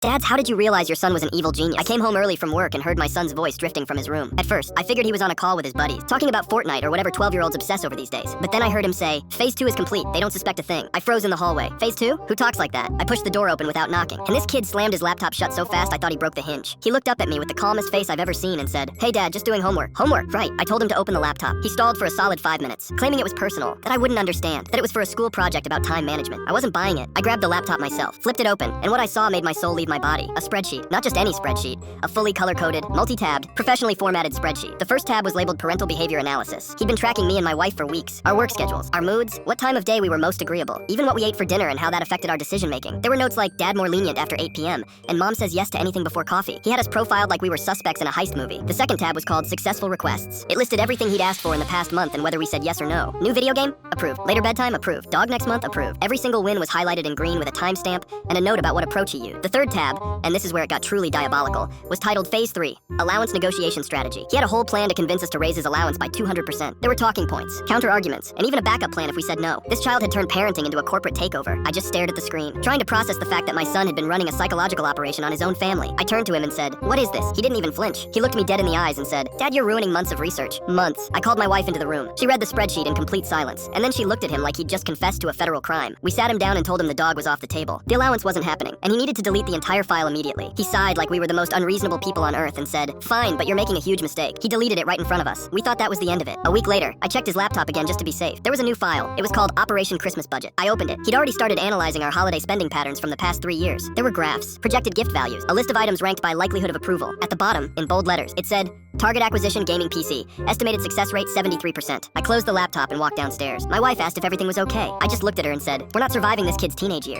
Dads, how did you realize your son was an evil genius? I came home early from work and heard my son's voice drifting from his room. At first, I figured he was on a call with his buddies, talking about Fortnite or whatever 12-year-olds obsess over these days. But then I heard him say, "Phase 2 is complete. They don't suspect a thing." I froze in the hallway. Phase 2? Who talks like that? I pushed the door open without knocking, and this kid slammed his laptop shut so fast I thought he broke the hinge. He looked up at me with the calmest face I've ever seen and said, "Hey Dad, just doing homework." Homework? Right. I told him to open the laptop. He stalled for a solid 5 minutes, claiming it was personal, that I wouldn't understand, that it was for a school project about time management. I wasn't buying it. I grabbed the laptop myself, flipped it open, and what I saw made my soul leave my body. A spreadsheet. Not just any spreadsheet. A fully color-coded, multi-tabbed, professionally formatted spreadsheet. The first tab was labeled Parental Behavior Analysis. He'd been tracking me and my wife for weeks. Our work schedules, our moods, what time of day we were most agreeable, even what we ate for dinner and how that affected our decision-making. There were notes like, "Dad more lenient after 8 p.m., and Mom says yes to anything before coffee." He had us profiled like we were suspects in a heist movie. The second tab was called Successful Requests. It listed everything he'd asked for in the past month and whether we said yes or no. New video game? Approved. Later bedtime? Approved. Dog next month? Approved. Every single win was highlighted in green with a timestamp and a note about what approach he used. The third tab, and this is where it got truly diabolical, was titled Phase 3, Allowance Negotiation Strategy. He had a whole plan to convince us to raise his allowance by 200%. There were talking points, counter-arguments, and even a backup plan if we said no. This child had turned parenting into a corporate takeover. I just stared at the screen, trying to process the fact that my son had been running a psychological operation on his own family. I turned to him and said, "What is this?" He didn't even flinch. He looked me dead in the eyes and said, "Dad, you're ruining months of research." Months. I called my wife into the room. She read the spreadsheet in complete silence, and then she looked at him like he'd just confessed to a federal crime. We sat him down and told him the dog was off the table. The allowance wasn't happening, and he needed to delete the entire file immediately. He sighed like we were the most unreasonable people on earth and said, "Fine, but you're making a huge mistake." He deleted it right in front of us. We thought that was the end of it. A week later, I checked his laptop again just to be safe. There was a new file. It was called Operation Christmas Budget. I opened it. He'd already started analyzing our holiday spending patterns from the past 3 years. There were graphs, projected gift values, a list of items ranked by likelihood of approval. At the bottom, in bold letters, it said, "Target acquisition gaming PC. Estimated success rate 73%. I closed the laptop and walked downstairs. My wife asked if everything was okay. I just looked at her and said, "We're not surviving this kid's teenage years."